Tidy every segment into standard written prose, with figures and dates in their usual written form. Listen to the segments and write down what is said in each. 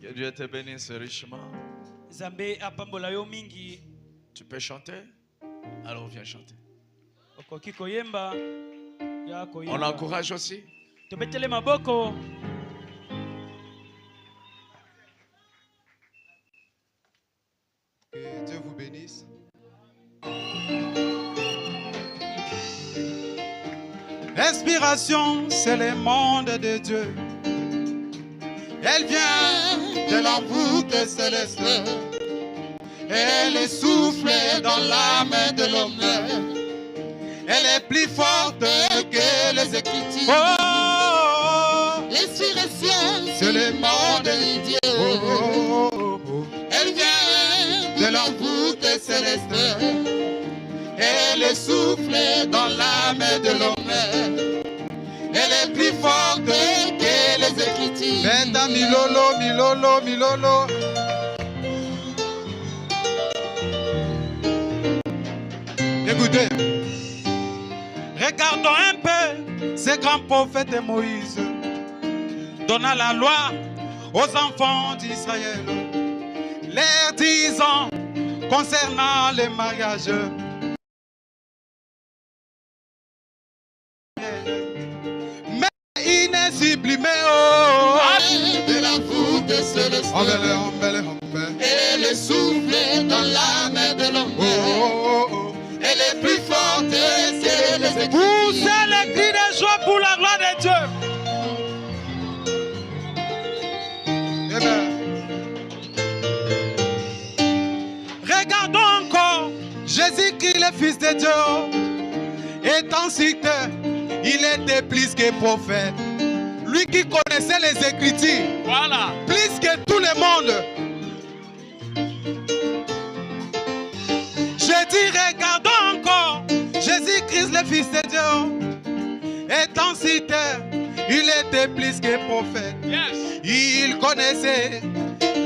Que Dieu te bénisse richement. Nzambe apambola yo mingi. Tu peux chanter? Alors viens chanter. Okoki koyemba. Ya koyemba. On encourage aussi. Tobetele maboko. Que Dieu vous bénisse. L'inspiration, c'est le monde de Dieu. Elle vient de l'envoûte céleste. Elle souffle dans l'âme de l'homme. Elle est plus forte que les Écritures. Oh, l'inspiration, c'est le monde de Dieu. oh, oh, oh. Elle vient De l'envoûte céleste. Elle souffle dans l'âme de l'homme. Elle est plus forte que les Écritures. Benda milolo, milolo, milolo. Écoutez, regardons un peu ce grand prophète Moïse donna la loi aux enfants d'Israël, leur disant concernant les mariages. Mais il n'est sublimé, oh, de la voûte céleste. Elle souffle dans l'âme de l'homme. oh, oh, oh. Elle est plus forte que les Écritures. Poussez les cris de joie pour la gloire de Dieu. Amen. Regardons encore Jésus-Christ, le Fils de Dieu. Étant cité, il était plus que prophète. Lui qui connaissait les Écritures. Voilà. Plus que tout le monde. Je dis, regardons encore Jésus-Christ, le Fils de Dieu. Étant cité, il était plus que prophète. Yes. Il connaissait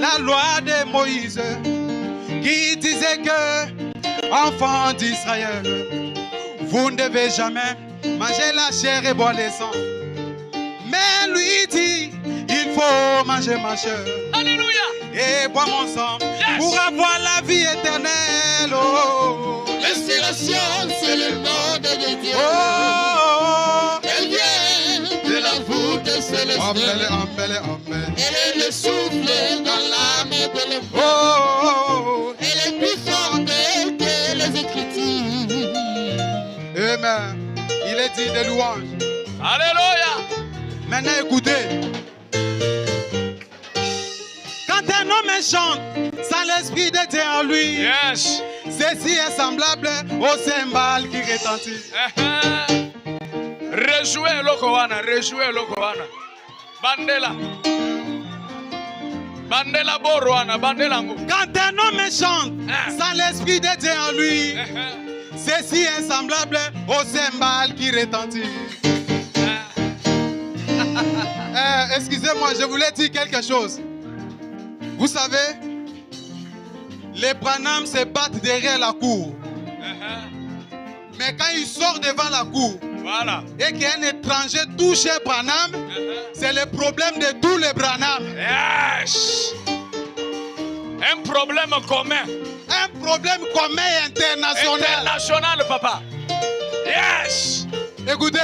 la loi de Moïse qui disait que, enfants d'Israël, vous ne devez jamais manger la chair et boire le sang. Mais lui dit, il faut manger ma chair. Alléluia. Et boire mon sang, Yes. pour avoir la vie éternelle. Oh, L'inspiration, c'est le monde de Dieu. oh, Elle vient de la voûte céleste. Elle est le souffle dans l'âme de l'homme. oh, Elle est plus forte que les Écritures. Amen. Il est dit de louanges. Alléluia. Maintenant écoutez. Quand un homme chante sans l'esprit de Dieu en lui, Yes. ceci est semblable au cymbale qui retentit. Rejouez Lokowana, rejouez Lokowana. Bandela. Bandela Borwana, Bandela Ngo. Quand un homme chante sans l'esprit de Dieu en lui, ceci est semblable au cymbale qui retentit. Excusez-moi, je voulais dire quelque chose. Vous savez, les Branham se battent derrière la cour. Mais quand ils sortent devant la cour Voilà. et qu'un étranger touche Branham, c'est le problème de tous les Branham. Yes. Un problème commun. Un problème commun et international. International, papa. Yes. Écoutez,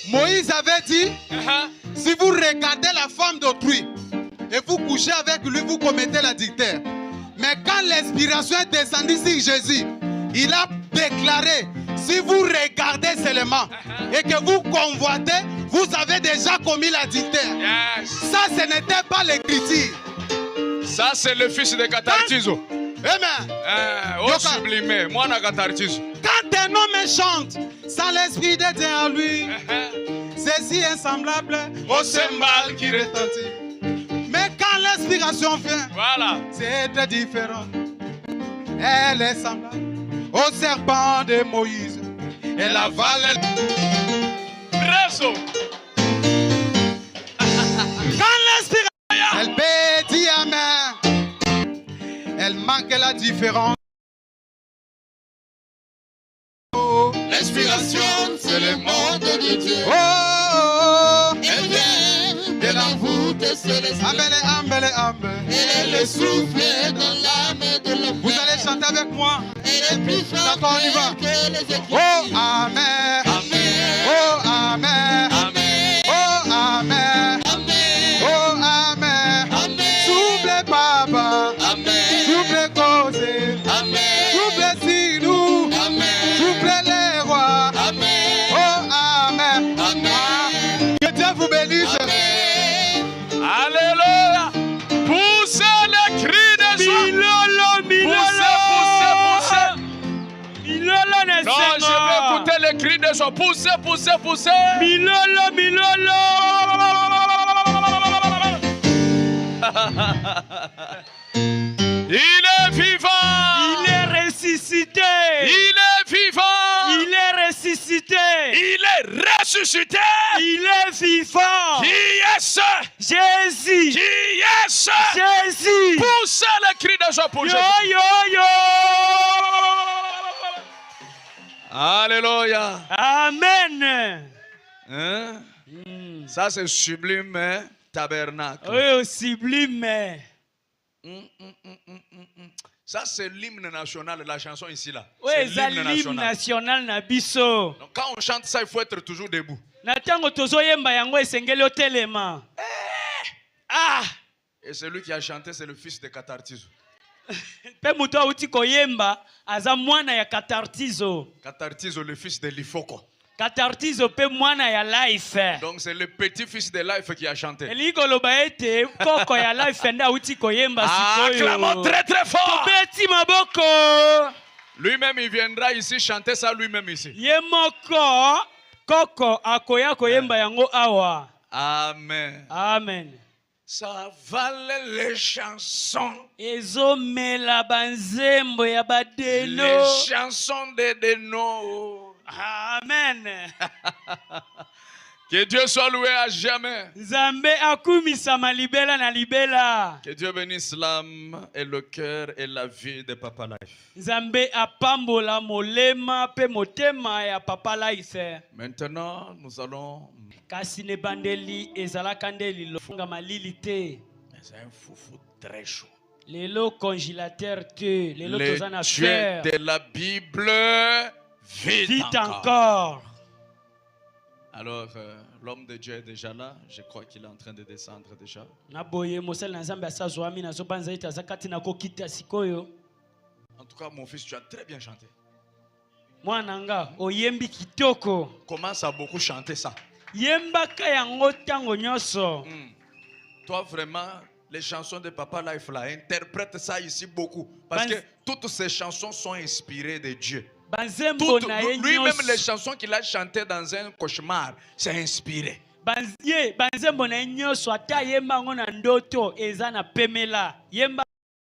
Moïse avait dit, si vous regardez la femme d'autrui et vous couchez avec lui, vous commettez l'adultère. Mais quand l'inspiration est descendue sur Jésus, il a déclaré, si vous regardez seulement et que vous convoitez, vous avez déjà commis l'adultère. Yes. Ça, ce n'était pas l'écriture. Ça, c'est le fils de Katartizo. Amen. Oh, sublimé. Moi, na Katartizo. Quand un homme chante sans l'esprit de Dieu en lui, ceci est semblable au cymbale qui retentit. Mais quand l'inspiration vient, Voilà. c'est très différent. Elle est semblable au serpent de Moïse. Elle avale. Réseau. Quand l'inspiration, elle pédit amen. Elle manque la différence. L'inspiration, c'est le monde de Dieu. Oh, oh, oh. Elle vient céleste. Ambele, ambele, ambele. Elle est le souffle dans l'âme de l'homme. Vous allez chanter avec moi. Elle est plus forte D'accord, on y va. que les écritures. Oh, amen. Amen. Oh, amen. Amen. Oh, amen. Amen. Oh, amen. Amen. Souffle, papa. Amen. Souffle, causer. Amen. Souffle, si nous. Amen. Souffle, les rois. Amen. Oh, amen. Amen. Que Dieu vous bénisse. Amen. Alléluia. Poussez les cris de joie. Milolo, milolo. Poussez. Milolo na Non, je sengo. vais écouter les cris de joie. Poussez. Milolo, milolo. Il est vivant. Il est ressuscité. Il est vivant. Il est ressuscité. Il est ressuscité. Il est vivant. Qui est ce? Jésus. Qui est ce? Jésus. Poussez les cris de joie pour Yo, Jésus. yo, yo. Alléluia. Amen. Hein? Ça, c'est sublime, hein? Tabernacle. Oui, sublime. Ça, c'est l'hymne national, la chanson ici, là. Oui, C'est c'est l'hymne l'hymne national. national na biso. Donc, quand on chante ça, il faut être toujours debout. Na tango tozoyemba yango esengeli otelema. Ah! Et celui qui a chanté, c'est le fils de Katartizo. Pe muto auti koyemba aza mwana ya Katartizo. Katartizo, le fils de Lifoko. Katartizo pe mwana ya Life. Donc, c'est le petit-fils de Life qui a chanté. Eliko loba ete koko ya Life nda auti koyemba sikoyo. Acclamons très très fort. Tobeti maboko. Lui-même, il viendra ici chanter ça lui-même ici. Yemoko koko akoya koyemba yango awa. Amen. Amen. Ça valait les chansons. Ezomela banzembo ya badeno. Les chansons de Deno. Amen. Que Dieu soit loué à jamais. Nzambe akumisama libela na libela. Que Dieu bénisse l'âme et le cœur et la vie de Papa Life. Nzambe apambola molema pe motema ya Papa Life. Maintenant, nous allons... Kasi ne bandeli ezalaka nde lilofunga malili te. C'est un foufou très chaud. Lelo congélateur te. Lelo Les tozana dieux fer. de la Bible vite Vite encore. encore. Alors, l'homme de Dieu est déjà là. Je crois qu'il est en train de descendre déjà. Naboye mosel na Nzambe asazwami na zobanza ita zakati na kokita sikoyo. En tout cas, mon fils, tu as très bien chanté. Mwananga oyembi kitoko. Commence à beaucoup chanter ça. Yembaka yango tango nyoso. Toi, vraiment, les chansons de Papa Life, là, interprète ça ici beaucoup. Parce que toutes ces chansons sont inspirées de Dieu. Lui-même, les chansons qu'il a chantées dans un cauchemar, c'est inspiré. Banzembo na nyoso ata yemba ngo na ndoto eza na pemela. Yemba